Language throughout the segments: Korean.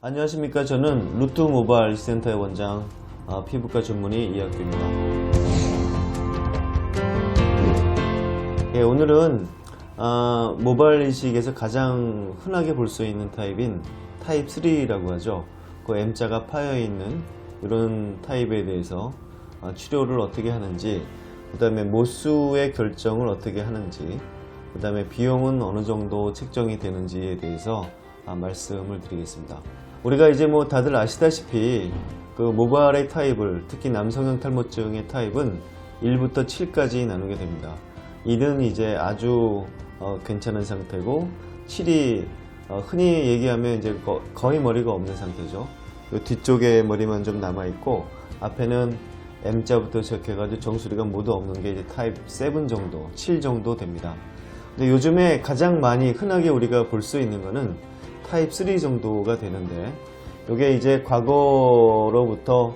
안녕하십니까. 저는 루트 모바일 센터의 원장 피부과 전문의 이학규입니다. 오늘은 모바일 이식에서 가장 흔하게 볼 수 있는 타입인 타입 3라고 하죠. 그 M자가 파여있는 이런 타입에 대해서 치료를 어떻게 하는지, 그 다음에 모수의 결정을 어떻게 하는지, 그 다음에 비용은 어느 정도 책정이 되는지에 대해서 말씀을 드리겠습니다. 우리가 이제 다들 아시다시피 그 모발의 타입을, 특히 남성형 탈모증의 타입은 1부터 7까지 나누게 됩니다. 2는 이제 아주 괜찮은 상태고, 7이 흔히 얘기하면 이제 거의 머리가 없는 상태죠. 요 뒤쪽에 머리만 좀 남아있고, 앞에는 M자부터 시작해가지고 정수리가 모두 없는 게 이제 타입 7 정도, 7 정도 됩니다. 근데 요즘에 가장 많이 흔하게 우리가 볼 수 있는 거는 타입 3 정도가 되는데, 이게 이제 과거로부터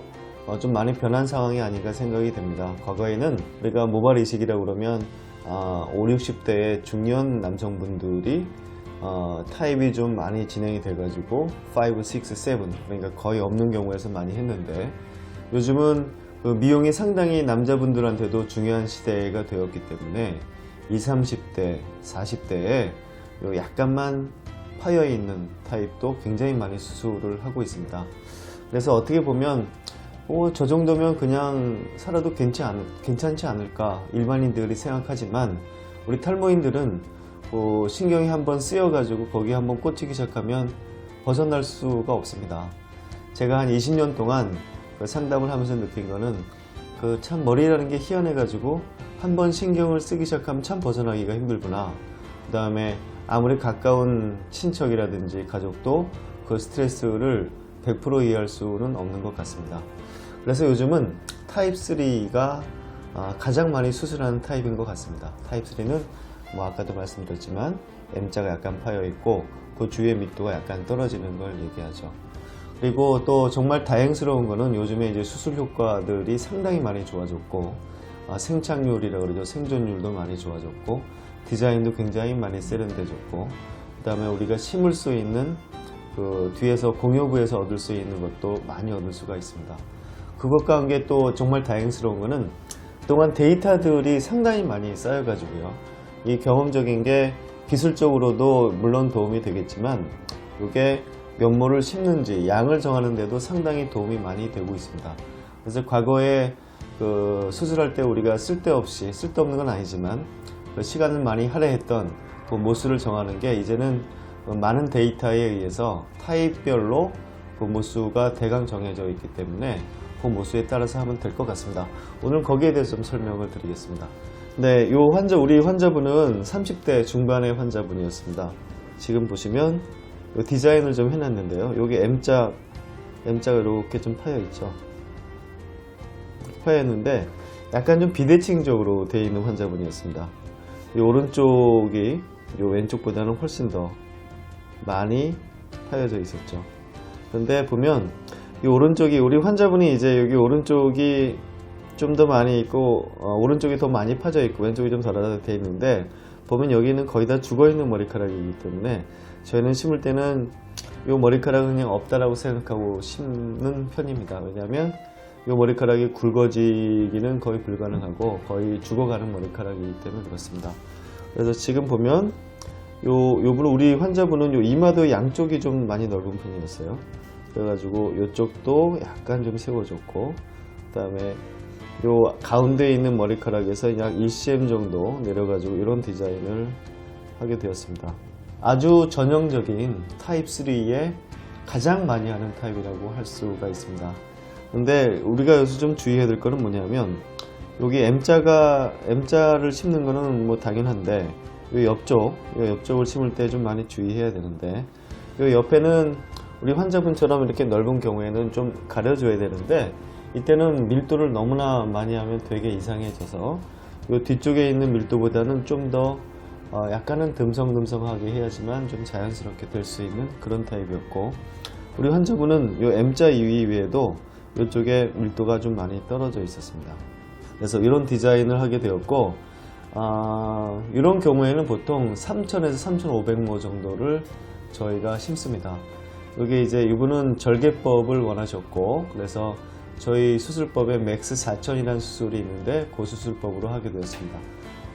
좀 많이 변한 상황이 아닌가 생각이 됩니다. 과거에는 우리가 모발 이식이라고 그러면 5, 60대의 중년 남성분들이 타입이 좀 많이 진행이 돼가지고 5, 6, 7 그러니까 거의 없는 경우에서 많이 했는데, 요즘은 그 미용이 상당히 남자분들한테도 중요한 시대가 되었기 때문에 20, 30대, 40대에 약간만 파여있는 타입도 굉장히 많이 수술을 하고 있습니다. 그래서 어떻게 보면 저 정도면 그냥 살아도 괜찮지 않을까 일반인들이 생각하지만, 우리 탈모인들은 신경이 한번 쓰여가지고 거기에 한번 꽂히기 시작하면 벗어날 수가 없습니다. 제가 한 20년 동안 상담을 하면서 느낀 거는 참 머리라는 게 희한해가지고 한번 신경을 쓰기 시작하면 참 벗어나기가 힘들구나. 그 다음에 아무리 가까운 친척이라든지 가족도 그 스트레스를 100% 이해할 수는 없는 것 같습니다. 그래서 요즘은 타입 3가 가장 많이 수술하는 타입인 것 같습니다. 타입 3는 아까도 말씀드렸지만 M자가 약간 파여 있고 그 주위의密도가 약간 떨어지는 걸 얘기하죠. 그리고 또 정말 다행스러운 거는 요즘에 이제 수술 효과들이 상당히 많이 좋아졌고, 생착률이라고 그러죠. 생존율도 많이 좋아졌고, 디자인도 굉장히 많이 세련돼졌고, 그 다음에 우리가 심을 수 있는 그 뒤에서 공효부에서 얻을 수 있는 것도 많이 얻을 수가 있습니다. 그것과 함께 또 정말 다행스러운 거는 그동안 데이터들이 상당히 많이 쌓여가지고요. 이 경험적인 게 기술적으로도 물론 도움이 되겠지만, 이게 면모를 심는지 양을 정하는 데도 상당히 도움이 많이 되고 있습니다. 그래서 과거에 수술할 때 우리가 쓸데없는 건 아니지만 시간을 많이 할애했던 그 모수를 정하는 게 이제는 많은 데이터에 의해서 타입별로 그 모수가 대강 정해져 있기 때문에 그 모수에 따라서 하면 될 것 같습니다. 오늘 거기에 대해서 좀 설명을 드리겠습니다. 네, 우리 환자분은 30대 중반의 환자분이었습니다. 지금 보시면 이 디자인을 좀 해놨는데요. 여기 M자가 이렇게 좀 파여 있죠. 파여 있는데 약간 좀 비대칭적으로 되어 있는 환자분이었습니다. 이 오른쪽이 이 왼쪽보다는 훨씬 더 많이 파여져 있었죠. 그런데 보면 이 오른쪽이, 우리 환자분이 이제 여기 오른쪽이 좀 더 많이 있고 오른쪽이 더 많이 파져 있고 왼쪽이 좀 덜하게 되어 있는데, 보면 여기는 거의 다 죽어있는 머리카락이기 때문에 저희는 심을 때는 이 머리카락은 그냥 없다라고 생각하고 심는 편입니다. 왜냐하면 이 머리카락이 굵어지기는 거의 불가능하고 거의 죽어가는 머리카락이기 때문에 그렇습니다. 그래서 지금 보면 우리 환자분은 요 이마도 양쪽이 좀 많이 넓은 편이었어요. 그래가지고 이쪽도 약간 좀 세워졌고, 그 다음에 요 가운데에 있는 머리카락에서 약 1cm 정도 내려가지고 이런 디자인을 하게 되었습니다. 아주 전형적인 타입 3의 가장 많이 하는 타입이라고 할 수가 있습니다. 근데 우리가 여기서 좀 주의해야 될 거는 뭐냐면, 여기 M자를 심는 거는 당연한데, 이 옆쪽을 심을 때 좀 많이 주의해야 되는데, 이 옆에는 우리 환자분처럼 이렇게 넓은 경우에는 좀 가려줘야 되는데, 이때는 밀도를 너무나 많이 하면 되게 이상해져서 이 뒤쪽에 있는 밀도보다는 좀 더 약간은 듬성듬성하게 해야지만 좀 자연스럽게 될 수 있는 그런 타입이었고, 우리 환자분은 이 M자 이외에도 이쪽에 밀도가 좀 많이 떨어져 있었습니다. 그래서 이런 디자인을 하게 되었고, 이런 경우에는 보통 3000에서 3500모 정도를 저희가 심습니다. 여기 이제 이분은 절개법을 원하셨고, 그래서 저희 수술법에 맥스 4000이라는 수술이 있는데 그 수술법으로 하게 되었습니다.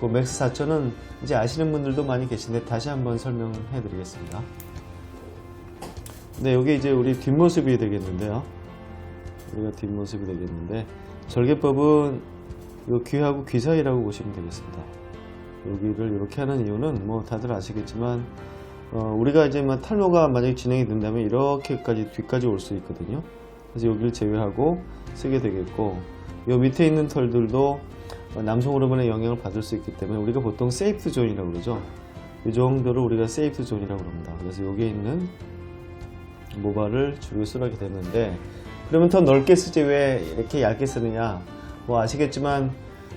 그 맥스 4000은 이제 아시는 분들도 많이 계신데 다시 한번 설명해 드리겠습니다. 네, 여기 이제 우리 뒷모습이 되겠는데요. 여기가 뒷모습이 되겠는데, 절개법은 요 귀하고 귀 사이라고 보시면 되겠습니다. 여기를 이렇게 하는 이유는 뭐 다들 아시겠지만, 우리가 이제 탈모가 만약에 진행이 된다면 이렇게까지 뒤까지 올 수 있거든요. 그래서 여기를 제외하고 쓰게 되겠고, 요 밑에 있는 털들도 남성 호르몬의 영향을 받을 수 있기 때문에 우리가 보통 세이프 존이라고 그러죠. 이 정도를 우리가 세이프 존이라고 합니다. 그래서 여기에 있는 모발을 주로 쓰게 됐는데, 그러면 더 넓게 쓰지 왜 이렇게 얇게 쓰느냐? 뭐 아시겠지만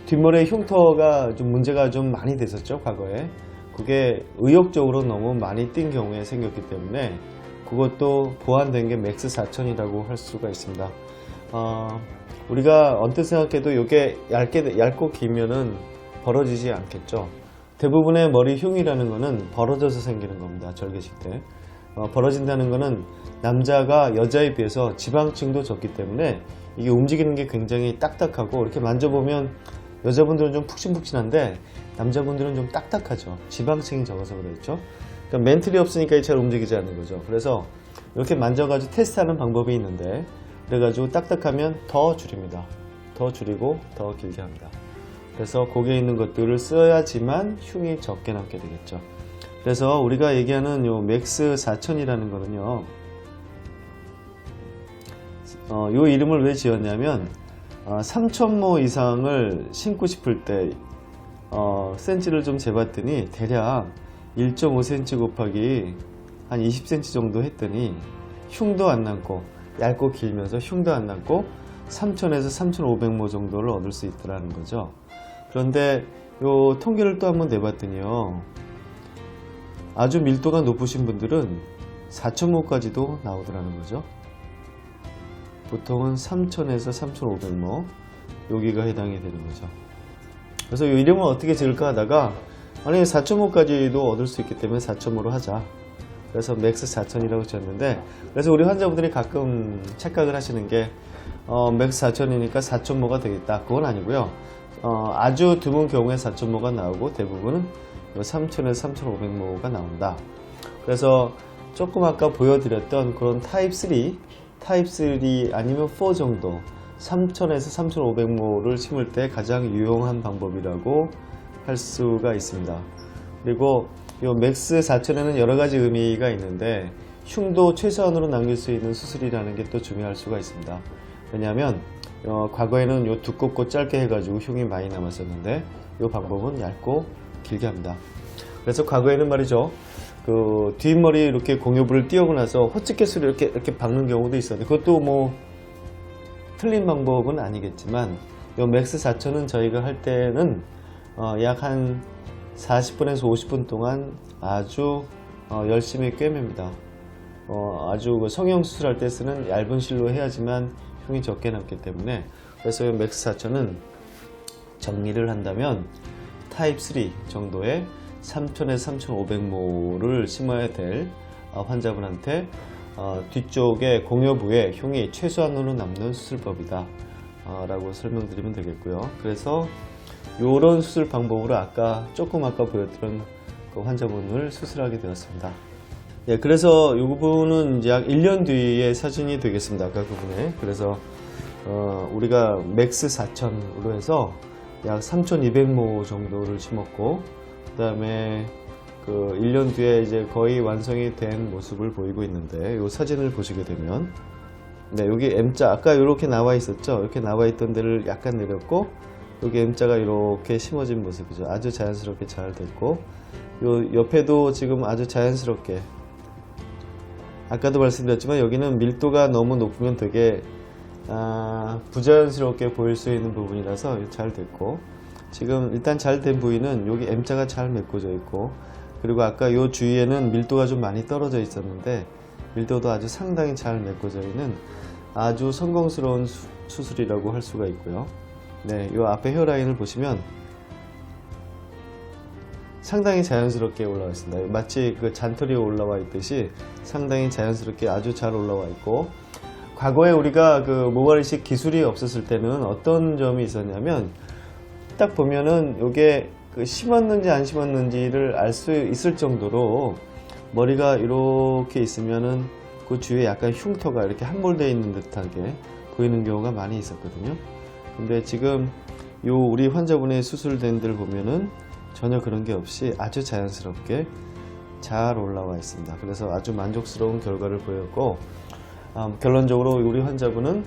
뒷머리의 흉터가 좀 문제가 좀 많이 됐었죠, 과거에. 그게 의욕적으로 너무 많이 띈 경우에 생겼기 때문에 그것도 보완된 게 맥스 4000이라고 할 수가 있습니다. 우리가 언뜻 생각해도 이게 얇고 길면은 벌어지지 않겠죠. 대부분의 머리 흉이라는 거는 벌어져서 생기는 겁니다, 절개식 때. 벌어진다는 거는 남자가 여자에 비해서 지방층도 적기 때문에 이게 움직이는 게 굉장히 딱딱하고, 이렇게 만져보면 여자분들은 좀 푹신푹신한데 남자분들은 좀 딱딱하죠. 지방층이 적어서 그렇죠. 그러니까 멘틀이 없으니까 잘 움직이지 않는 거죠. 그래서 이렇게 만져가지고 테스트하는 방법이 있는데, 그래가지고 딱딱하면 더 줄입니다. 더 줄이고 더 길게 합니다. 그래서 거기에 있는 것들을 써야지만 흉이 적게 남게 되겠죠. 그래서 우리가 얘기하는 요 맥스 4000이라는 거는요, 요 이름을 왜 지었냐면 3000모 이상을 신고 싶을 때 센치를 좀 재봤더니 대략 1.5cm 곱하기 한 20cm 정도 했더니 흉도 안 남고 얇고 길면서 흉도 안 남고 3000에서 3500모 정도를 얻을 수 있다는 거죠. 그런데 요 통계를 또 한번 내봤더니요, 아주 밀도가 높으신 분들은 4000모까지도 나오더라는 거죠. 보통은 3000에서 3500모, 여기가 해당이 되는 거죠. 그래서 이 이름을 어떻게 지을까 하다가, 아니 4000모까지도 얻을 수 있기 때문에 4000모로 하자. 그래서 맥스 4000이라고 지었는데, 그래서 우리 환자분들이 가끔 착각을 하시는 게 맥스 4000이니까 4000모가 되겠다. 그건 아니고요. 아주 드문 경우에 4000모가 나오고 대부분은 3000에서 3500모가 나온다. 그래서 조금 아까 보여드렸던 그런 타입 3 아니면 4 정도 3000에서 3500모를 심을 때 가장 유용한 방법이라고 할 수가 있습니다. 그리고 이 맥스 4000에는 여러가지 의미가 있는데, 흉도 최소한으로 남길 수 있는 수술이라는 게 또 중요할 수가 있습니다. 왜냐하면 과거에는 요 두껍고 짧게 해가지고 흉이 많이 남았었는데, 이 방법은 얇고 길게 합니다. 그래서 과거에는 말이죠, 그 뒷머리 이렇게 공유부를 띄우고 나서 호치켓으로 이렇게 박는 경우도 있었는데, 그것도 뭐 틀린 방법은 아니겠지만, 요 맥스 4000은 저희가 할 때는 약 한 40분에서 50분 동안 아주 열심히 꿰맵니다. 아주 성형 수술할 때 쓰는 얇은 실로 해야지만 흉이 적게 남기 때문에, 그래서 이 맥스 4000은 정리를 한다면 타입 3 정도의 3000에서 3500모를 심어야 될 환자분한테 뒤쪽에 공여부에 흉이 최소한으로 남는 수술법이다 라고 설명드리면 되겠고요. 그래서 이런 수술 방법으로 아까 보여드린 그 환자분을 수술하게 되었습니다. 예, 그래서 이 부분은 이제 약 1년 뒤의 사진이 되겠습니다. 아까 그분에. 그래서 우리가 맥스 4000으로 해서 약 3200모 정도를 심었고, 그 다음에 그 1년 뒤에 이제 거의 완성이 된 모습을 보이고 있는데, 이 사진을 보시게 되면, 네, 여기 M자 아까 이렇게 나와 있었죠. 이렇게 나와 있던 데를 약간 내렸고, 여기 M자가 이렇게 심어진 모습이죠. 아주 자연스럽게 잘 됐고, 요 옆에도 지금 아주 자연스럽게, 아까도 말씀드렸지만 여기는 밀도가 너무 높으면 되게 부자연스럽게 보일 수 있는 부분이라서 잘 됐고, 지금 일단 잘 된 부위는 여기 M자가 잘 메꿔져 있고, 그리고 아까 요 주위에는 밀도가 좀 많이 떨어져 있었는데 밀도도 아주 상당히 잘 메꿔져 있는 아주 성공스러운 수술이라고 할 수가 있고요. 네, 요 앞에 헤어라인을 보시면 상당히 자연스럽게 올라와 있습니다. 마치 그 잔털이 올라와 있듯이 상당히 자연스럽게 아주 잘 올라와 있고, 과거에 우리가 그 모발 이식 기술이 없었을 때는 어떤 점이 있었냐면, 딱 보면은 이게 그 심었는지 안 심었는지를 알 수 있을 정도로 머리가 이렇게 있으면은 그 주위에 약간 흉터가 이렇게 함몰되어 있는 듯하게 보이는 경우가 많이 있었거든요. 근데 지금 요 우리 환자분의 수술된 데를 보면은 전혀 그런 게 없이 아주 자연스럽게 잘 올라와 있습니다. 그래서 아주 만족스러운 결과를 보였고, 결론적으로 우리 환자분은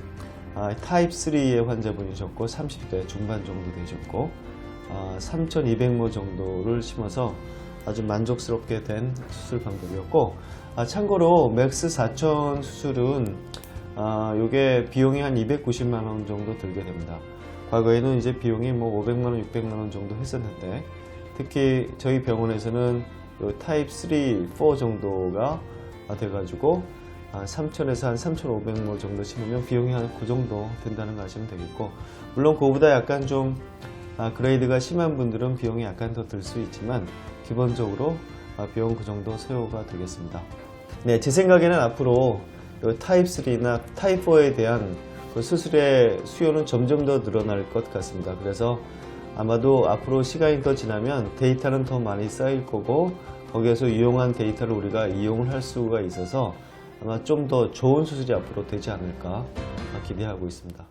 타입 3의 환자분이셨고 30대 중반 정도 되셨고 3,200모 정도를 심어서 아주 만족스럽게 된 수술 방법이었고, 참고로 맥스 4,000 수술은 요게 비용이 한 290만원 정도 들게 됩니다. 과거에는 이제 비용이 뭐 500만원, 600만원 정도 했었는데, 특히 저희 병원에서는 요 타입 3, 4 정도가 돼가지고 3,000에서 한 3,500모 정도 심으면 비용이 한 그 정도 된다는 거 아시면 되겠고, 물론 그거보다 약간 좀 그레이드가 심한 분들은 비용이 약간 더 들 수 있지만 기본적으로 비용 그 정도 소요가 되겠습니다. 네, 제 생각에는 앞으로 타입 3나 타입 4에 대한 그 수술의 수요는 점점 더 늘어날 것 같습니다. 그래서 아마도 앞으로 시간이 더 지나면 데이터는 더 많이 쌓일 거고, 거기에서 이용한 데이터를 우리가 이용을 할 수가 있어서 아마 좀 더 좋은 수술이 앞으로 되지 않을까 기대하고 있습니다.